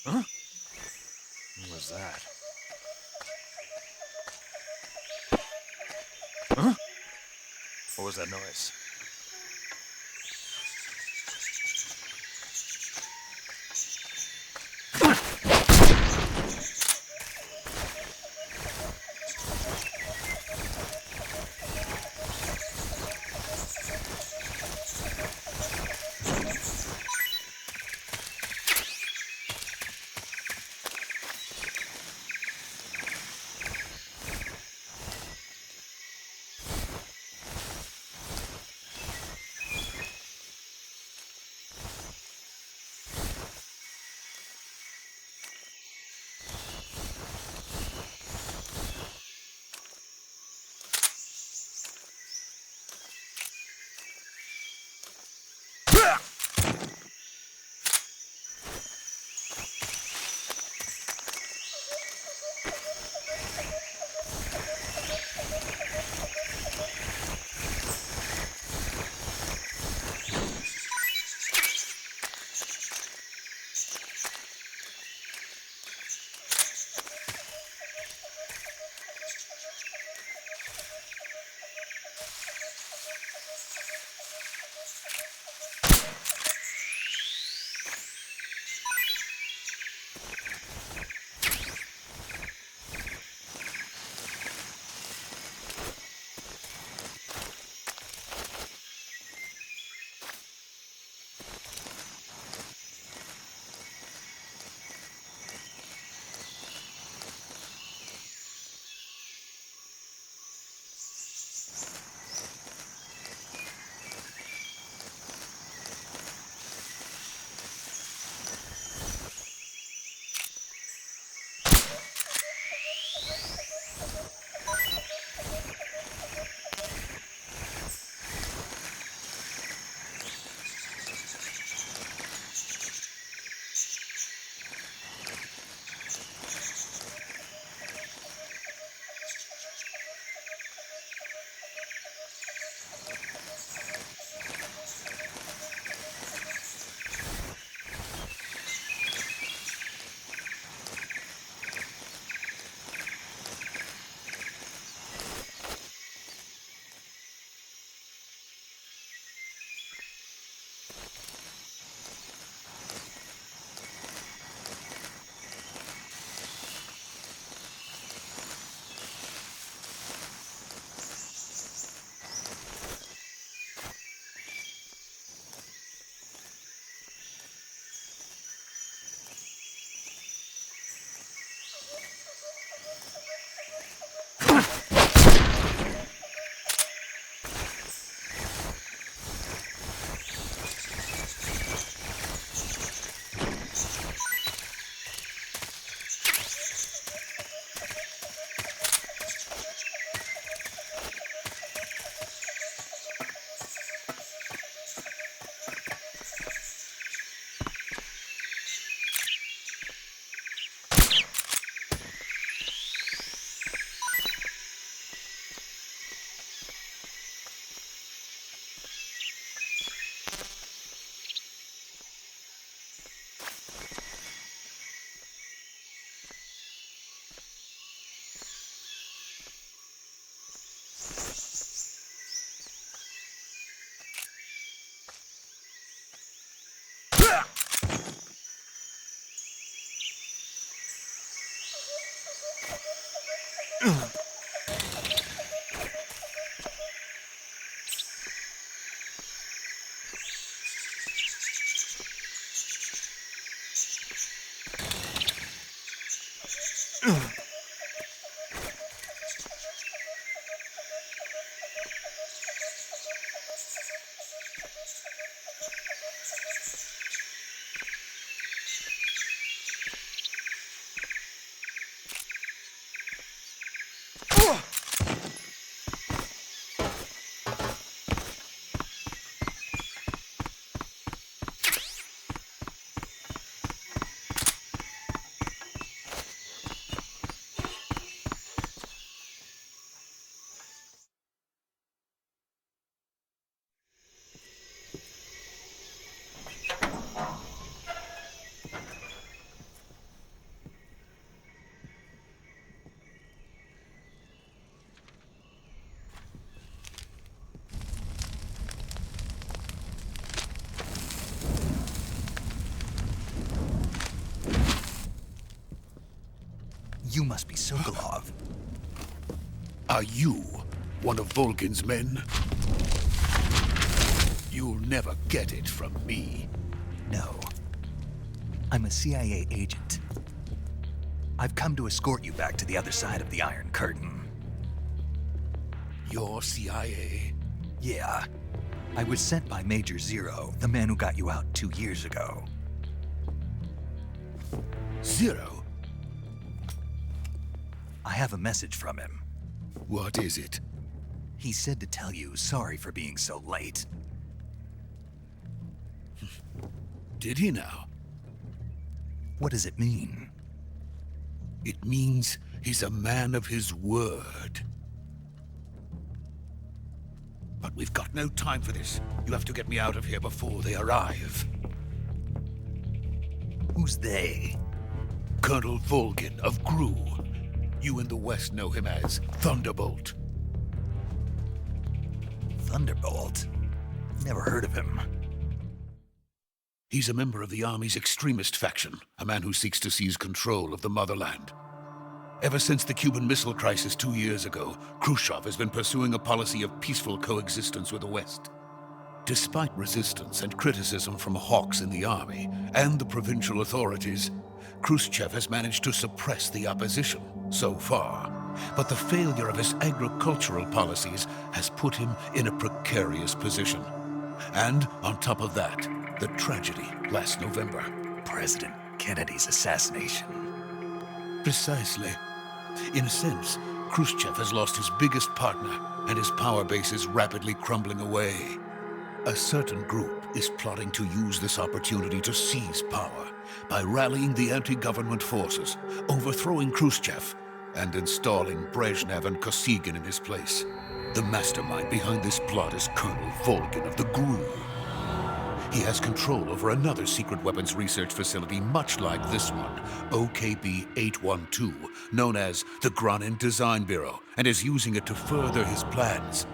Huh? What was that? Huh? What was that noise? You must be Sokolov. Are you one of Volgin's men? You'll never get it from me. No. I'm a CIA agent. I've come to escort you back to the other side of the Iron Curtain. You're CIA? Yeah. I was sent by Major Zero, the man who got you out 2 years ago. Zero? I have a message from him. What is it? He said to tell you sorry for being so late. Did he now? What does it mean? It means he's a man of his word. But we've got no time for this. You have to get me out of here before they arrive. Who's they? Colonel Volgin of GRU. You in the West know him as Thunderbolt. Thunderbolt? Never heard of him. He's a member of the Army's extremist faction, a man who seeks to seize control of the motherland. Ever since the Cuban Missile Crisis 2 years ago, Khrushchev has been pursuing a policy of peaceful coexistence with the West. Despite resistance and criticism from hawks in the army and the provincial authorities, Khrushchev has managed to suppress the opposition so far. But the failure of his agricultural policies has put him in a precarious position. And on top of that, the tragedy last November. President Kennedy's assassination. Precisely. In a sense, Khrushchev has lost his biggest partner, and his power base is rapidly crumbling away. A certain group is plotting to use this opportunity to seize power by rallying the anti-government forces, overthrowing Khrushchev, and installing Brezhnev and Kosygin in his place. The mastermind behind this plot is Colonel Volgin of the GRU. He has control over another secret weapons research facility much like this one, OKB-812, known as the Granin Design Bureau, and is using it to further his plans.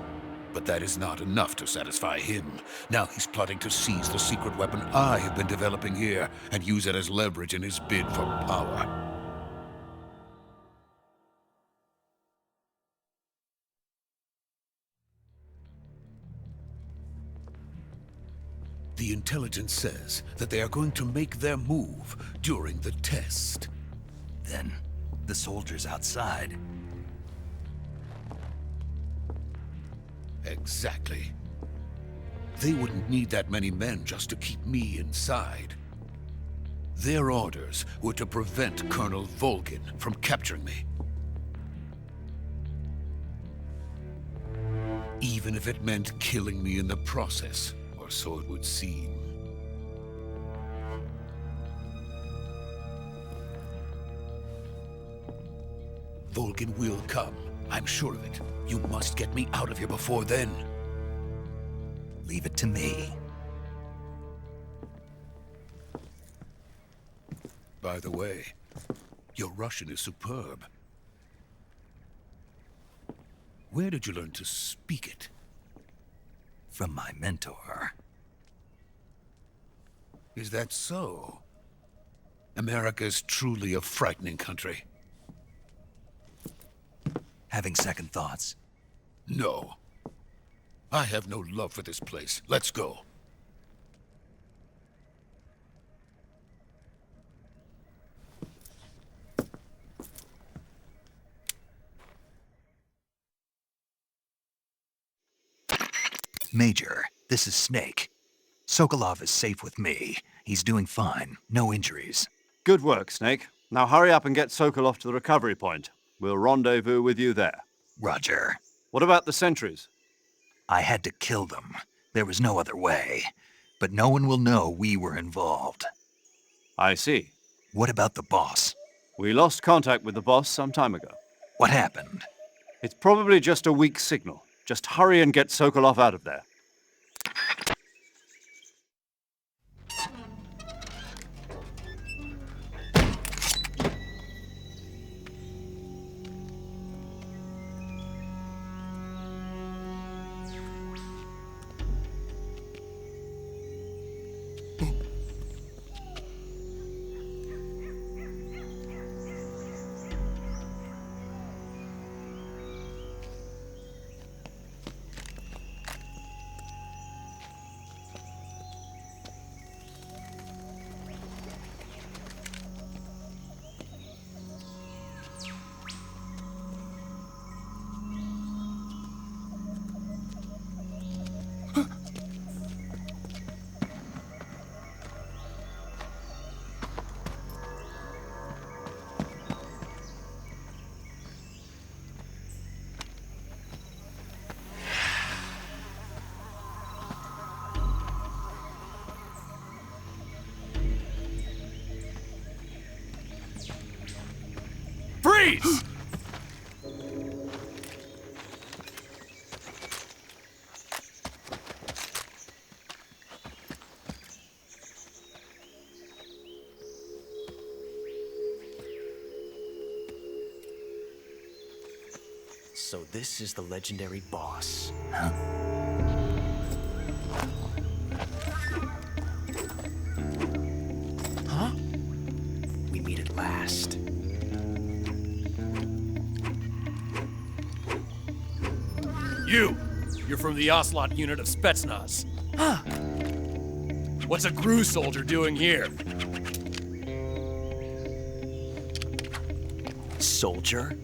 But that is not enough to satisfy him. Now he's plotting to seize the secret weapon I have been developing here and use it as leverage in his bid for power. The intelligence says that they are going to make their move during the test. Then, the soldiers outside. Exactly. They wouldn't need that many men just to keep me inside. Their orders were to prevent Colonel Volgin from capturing me. Even if it meant killing me in the process. So it would seem. Volgin will come. I'm sure of it. You must get me out of here before then. Leave it to me. By the way, your Russian is superb. Where did you learn to speak it? From my mentor. Is that so? America is truly a frightening country. Having second thoughts? No. I have no love for this place. Let's go. Major, this is Snake. Sokolov is safe with me. He's doing fine. No injuries. Good work, Snake. Now hurry up and get Sokolov to the recovery point. We'll rendezvous with you there. Roger. What about the sentries? I had to kill them. There was no other way. But no one will know we were involved. I see. What about the boss? We lost contact with the boss some time ago. What happened? It's probably just a weak signal. Just hurry and get Sokolov out of there. Freeze! So this is the legendary boss. Huh? We meet at last. You're from the Ocelot unit of Spetsnaz. Huh. What's a GRU soldier doing here? Soldier?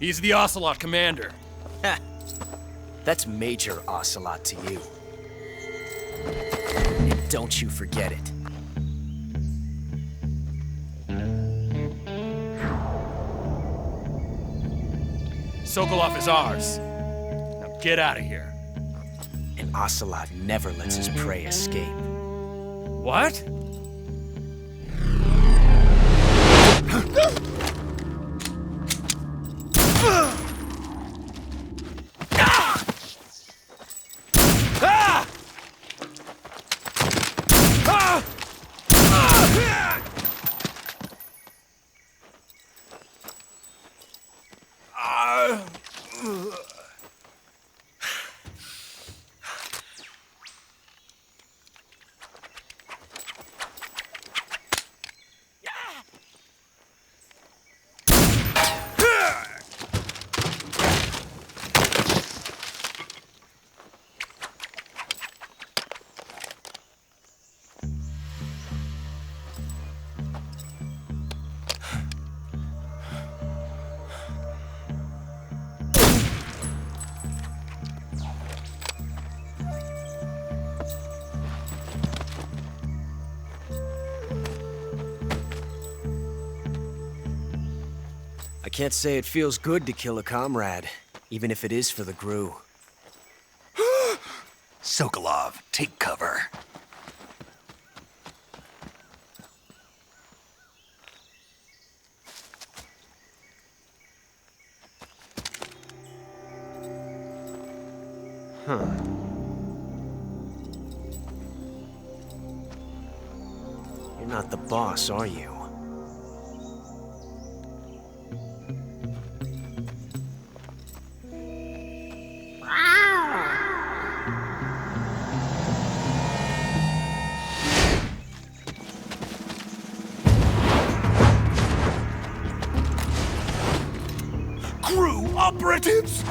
He's the Ocelot commander. Ha! That's Major Ocelot to you. And don't you forget it. Sokolov is ours. Now get out of here. And Ocelot never lets his prey escape. What? I can't say it feels good to kill a comrade, even if it is for the GRU. Sokolov, take cover. Huh. You're not the boss, are you? GRU operatives!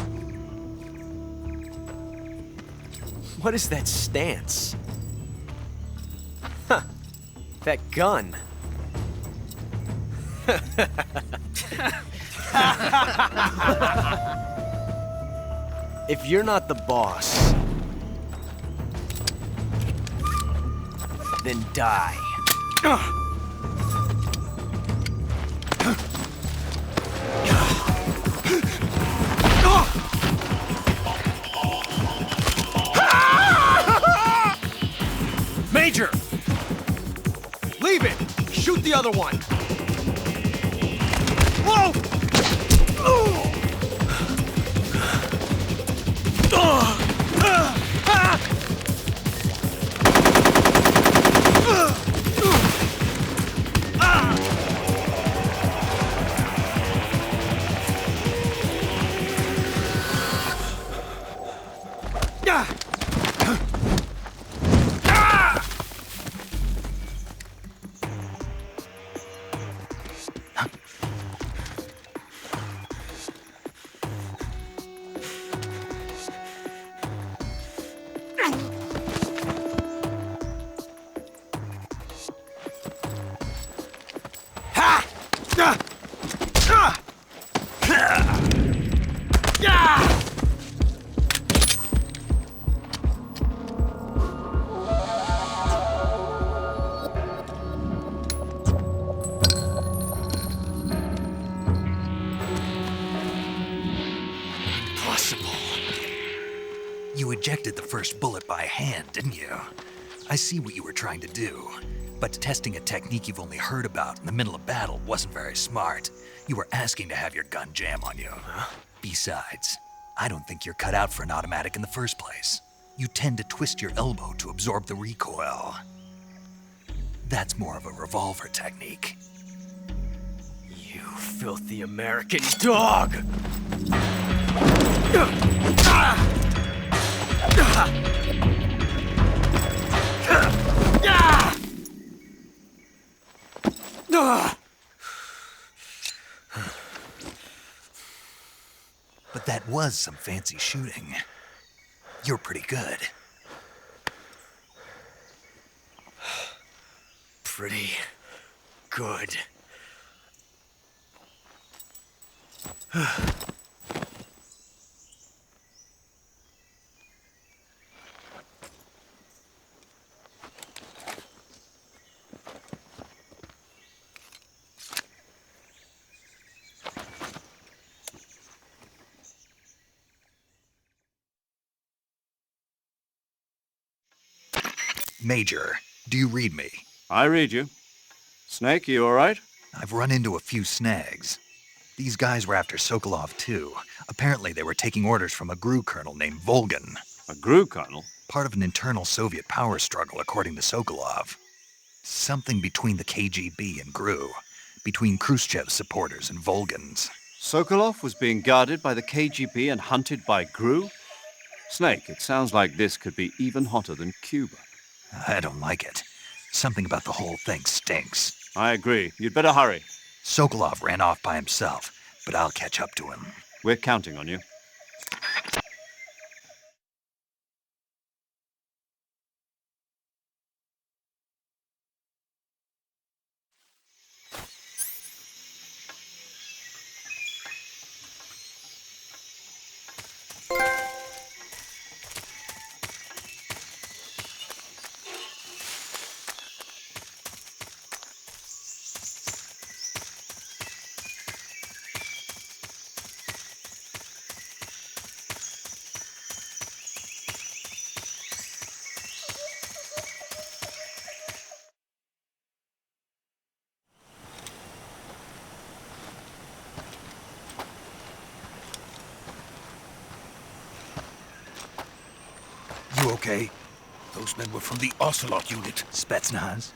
What is that stance? Huh. That gun. If you're not the boss, then die. Major! Leave it! Shoot the other one! Whoa! ejected the first bullet by hand, didn't you? I see what you were trying to do, but testing a technique you've only heard about in the middle of battle wasn't very smart. You were asking to have your gun jam on you. Besides, I don't think you're cut out for an automatic in the first place. You tend to twist your elbow to absorb the recoil. That's more of a revolver technique. You filthy American dog! But that was some fancy shooting. You're pretty good. Pretty good. Major, do you read me? I read you. Snake, you all right? I've run into a few snags. These guys were after Sokolov too. Apparently they were taking orders from a GRU colonel named Volgan. A GRU colonel? Part of an internal Soviet power struggle, according to Sokolov. Something between the KGB and GRU. Between Khrushchev's supporters and Volgan's. Sokolov was being guarded by the KGB and hunted by GRU? Snake, it sounds like this could be even hotter than Cuba. I don't like it. Something about the whole thing stinks. I agree. You'd better hurry. Sokolov ran off by himself, but I'll catch up to him. We're counting on you. You okay? Those men were from the Ocelot unit. Spetsnaz?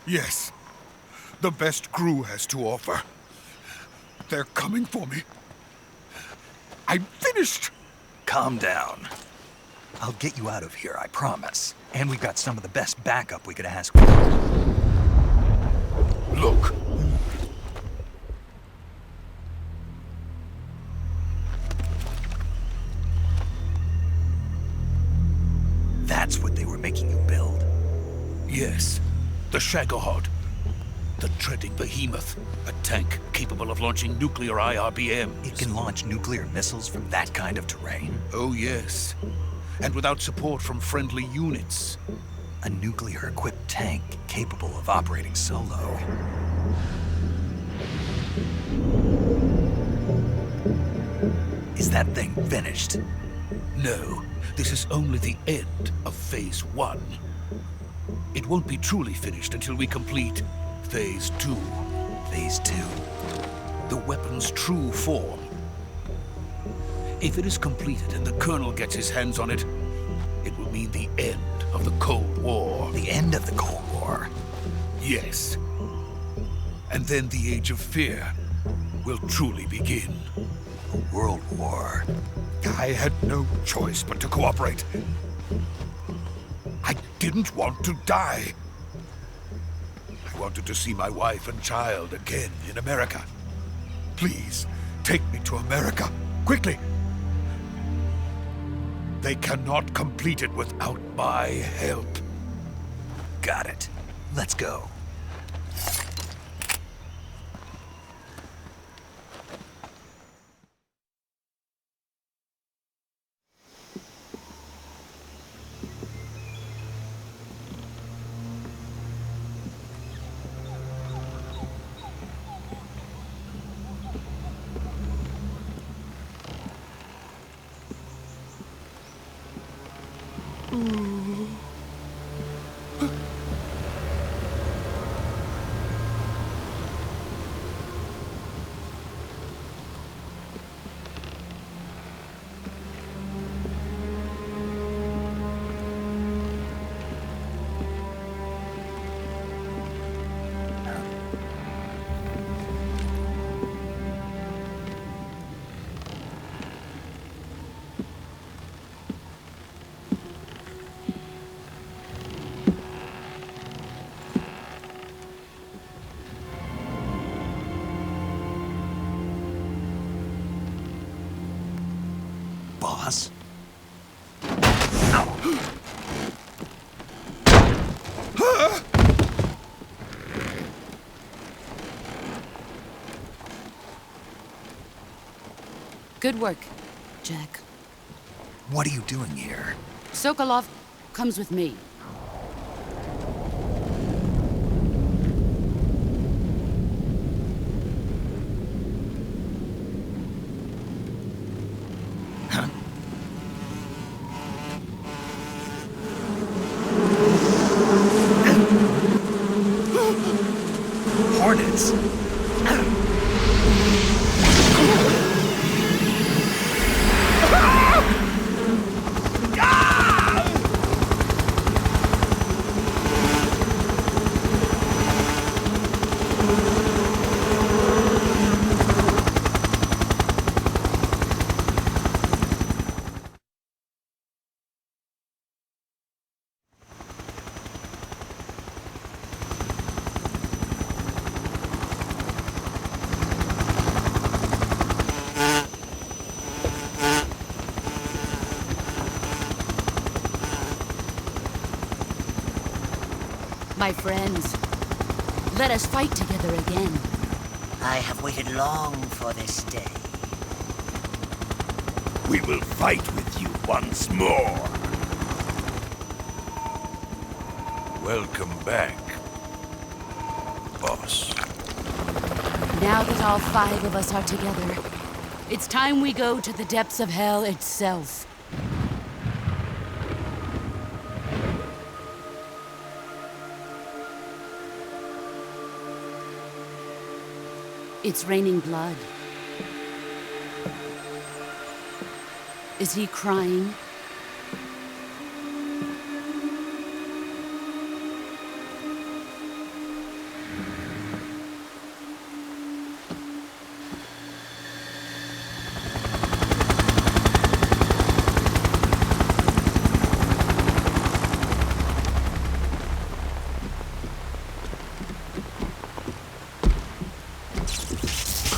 Yes. The best GRU has to offer. They're coming for me. I'm finished! Calm down. I'll get you out of here, I promise. And we've got some of the best backup we could ask for. Look. That's what they were making you build? Yes. The Shagohod. The treading behemoth. A tank capable of launching nuclear IRBMs. It can launch nuclear missiles from that kind of terrain? Oh, yes. And without support from friendly units. A nuclear-equipped tank capable of operating solo. Is that thing finished? No, this is only the end of Phase 1. It won't be truly finished until we complete Phase 2. Phase 2? The weapon's true form. If it is completed and the Colonel gets his hands on it, it will mean the end of the Cold War. The end of the Cold War? Yes. And then the Age of Fear will truly begin. A world war. I had no choice but to cooperate. I didn't want to die. I wanted to see my wife and child again in America. Please, take me to America, quickly. They cannot complete it without my help. Got it. Let's go. Boss? Good work, Jack. What are you doing here? Sokolov comes with me. Hornets! My friends, let us fight together again. I have waited long for this day. We will fight with you once more. Welcome back, boss. Now that all 5 of us are together, it's time we go to the depths of hell itself. It's raining blood. Is he crying?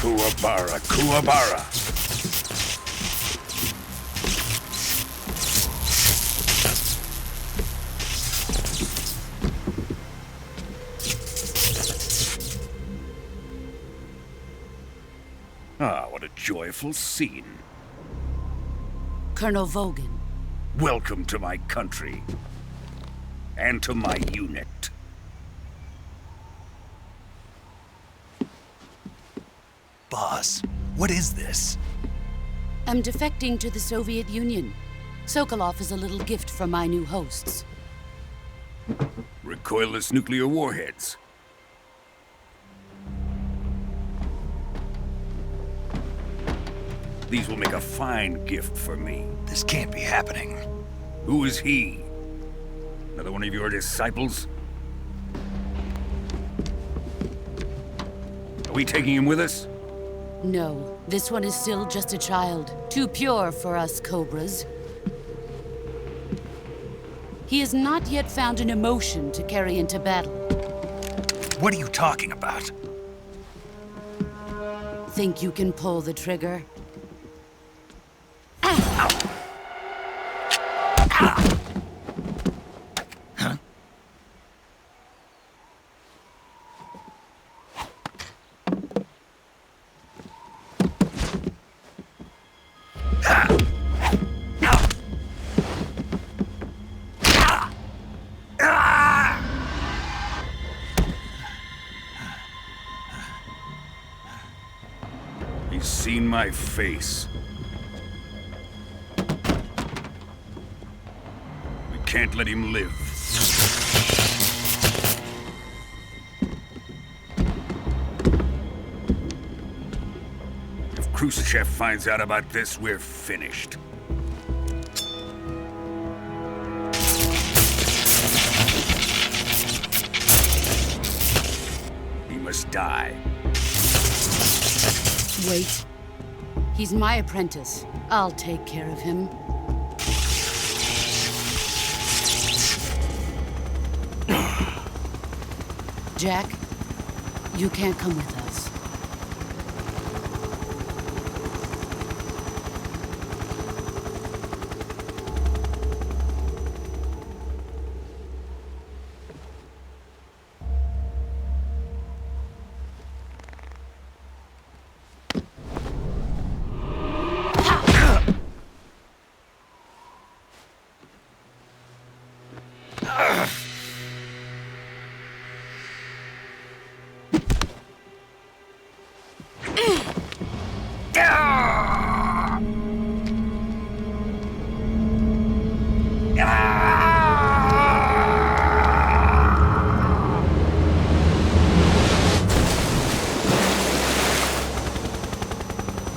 Kuwabara, Kuwabara. Ah, what a joyful scene. Colonel Vogan. Welcome to my country. And to my unit. Boss, what is this? I'm defecting to the Soviet Union. Sokolov is a little gift from my new hosts. Recoilless nuclear warheads. These will make a fine gift for me. This can't be happening. Who is he? Another one of your disciples? Are we taking him with us? No, this one is still just a child. Too pure for us Cobras. He has not yet found an emotion to carry into battle. What are you talking about? Think you can pull the trigger? He's seen my face. We can't let him live. If Khrushchev finds out about this, we're finished. He must die. Wait. He's my apprentice. I'll take care of him. Jack, you can't come with us.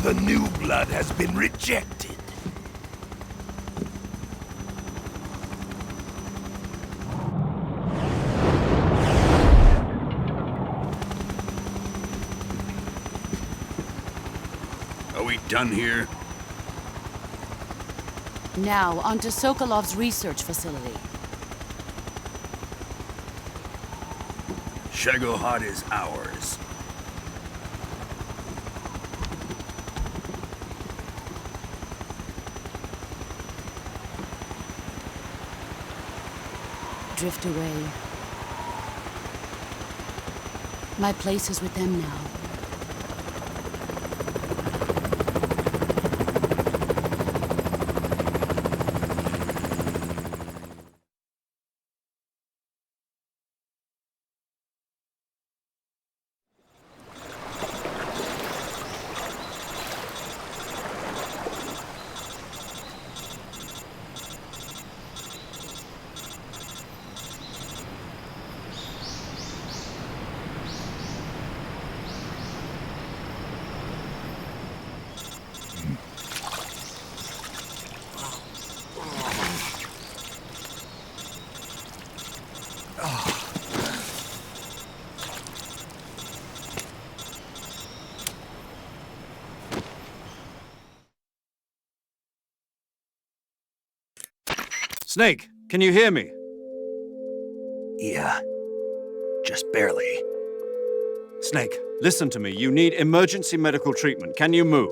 The new blood has been rejected. Are we done here? Now, onto Sokolov's research facility. Shagohod is ours. Drift away. My place is with them now. Snake, can you hear me? Yeah, just barely. Snake, listen to me. You need emergency medical treatment. Can you move?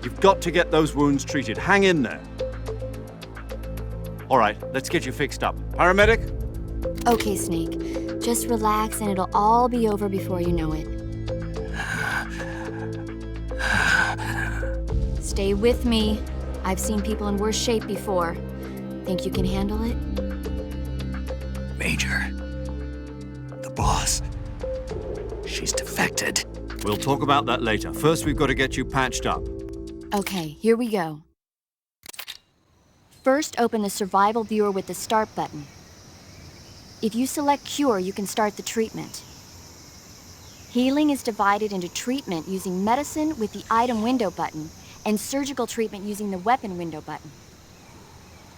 You've got to get those wounds treated. Hang in there. All right, let's get you fixed up. Paramedic? Okay, Snake. Just relax and it'll all be over before you know it. Stay with me. I've seen people in worse shape before. Think you can handle it? Major, the boss, she's defected. We'll talk about that later. First, we've got to get you patched up. Okay, here we go. First, open the survival viewer with the start button. If you select cure, you can start the treatment. Healing is divided into treatment using medicine with the item window button and surgical treatment using the weapon window button.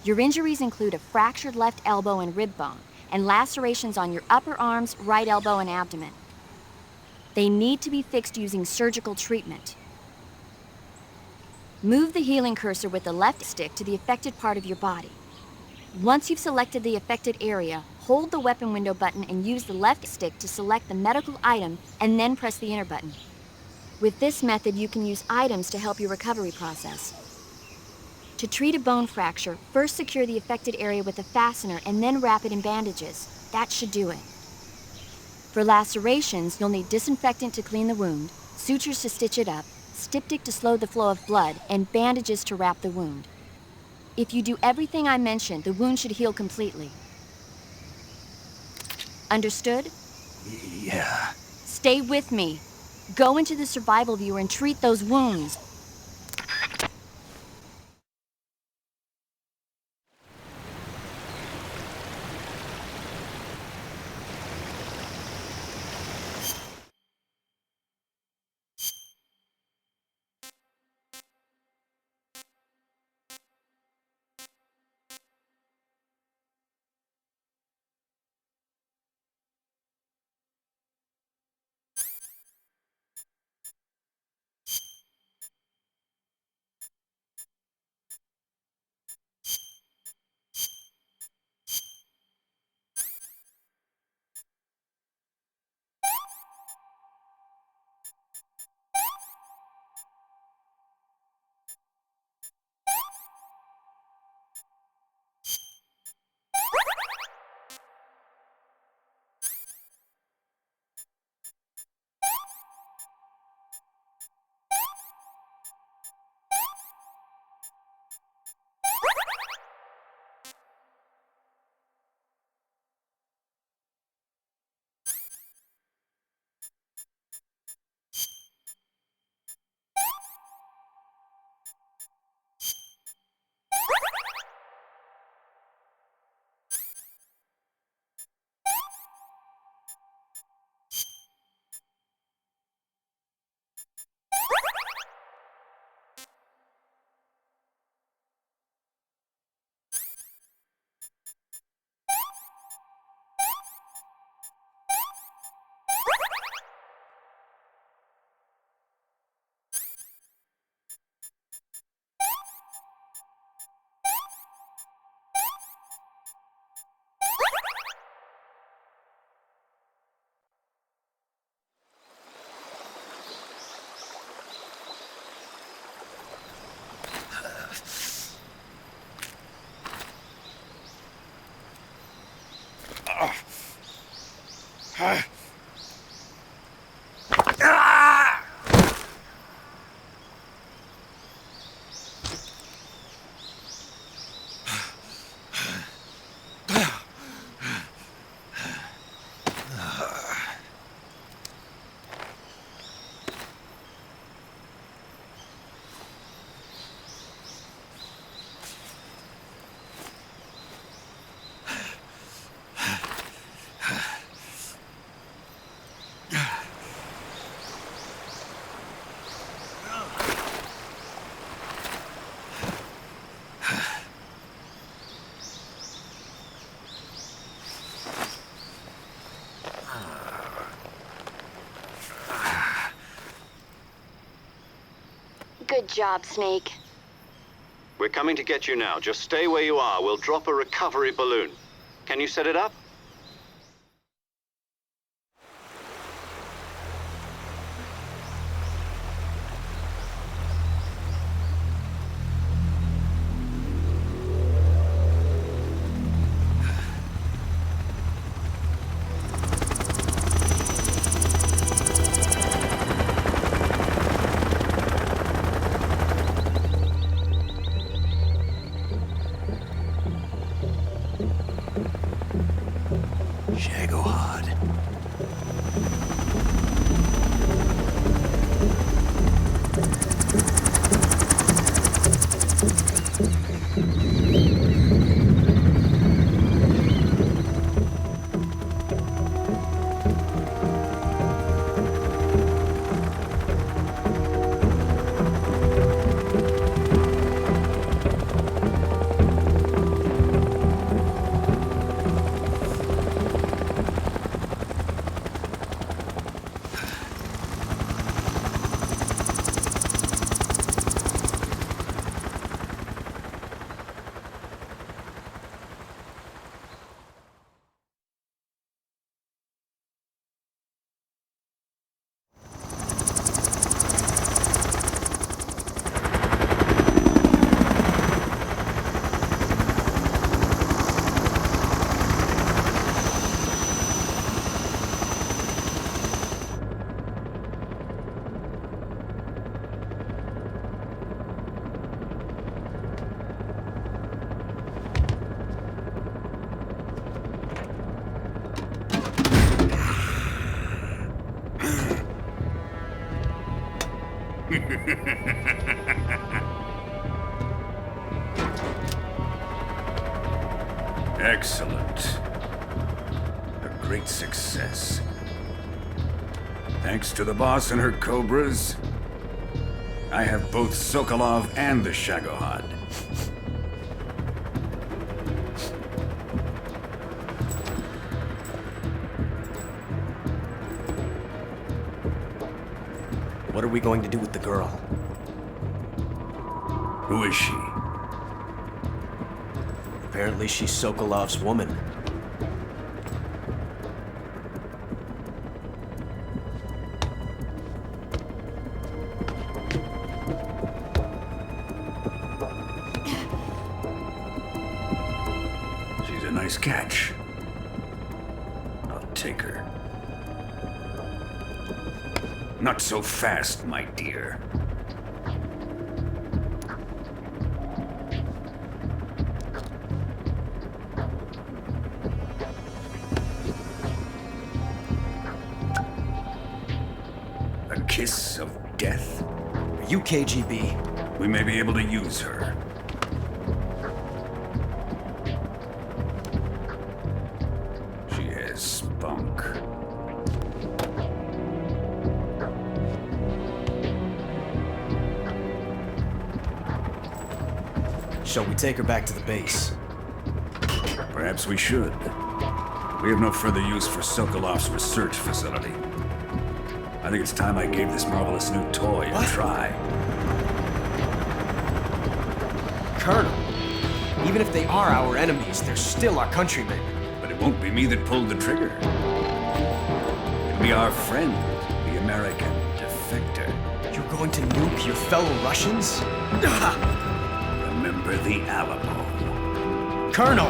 Your injuries include a fractured left elbow and rib bone, and lacerations on your upper arms, right elbow, and abdomen. They need to be fixed using surgical treatment. Move the healing cursor with the left stick to the affected part of your body. Once you've selected the affected area, hold the weapon window button and use the left stick to select the medical item, and then press the enter button. With this method, you can use items to help your recovery process. To treat a bone fracture, first secure the affected area with a fastener and then wrap it in bandages. That should do it. For lacerations, you'll need disinfectant to clean the wound, sutures to stitch it up, styptic to slow the flow of blood, and bandages to wrap the wound. If you do everything I mentioned, the wound should heal completely. Understood? Yeah. Stay with me. Go into the survival viewer and treat those wounds. Good job, Snake. We're coming to get you now. Just stay where you are. We'll drop a recovery balloon. Can you set it up? Excellent. A great success. Thanks to the boss and her cobras, I have both Sokolov and the Shagohod. What are we going to do with the girl? Who is she? Apparently she's Sokolov's woman. She's a nice catch. I'll take her. Not so fast, my dear. A kiss of death? Are you KGB? We may be able to use her. She has spunk. Shall we take her back to the base? Perhaps we should. We have no further use for Sokolov's research facility. I think it's time I gave this marvelous new toy a try. Colonel, even if they are our enemies, they're still our countrymen. But it won't be me that pulled the trigger. It'll be our friend, the American defector. You're going to nuke your fellow Russians? Remember the Alamo. Colonel!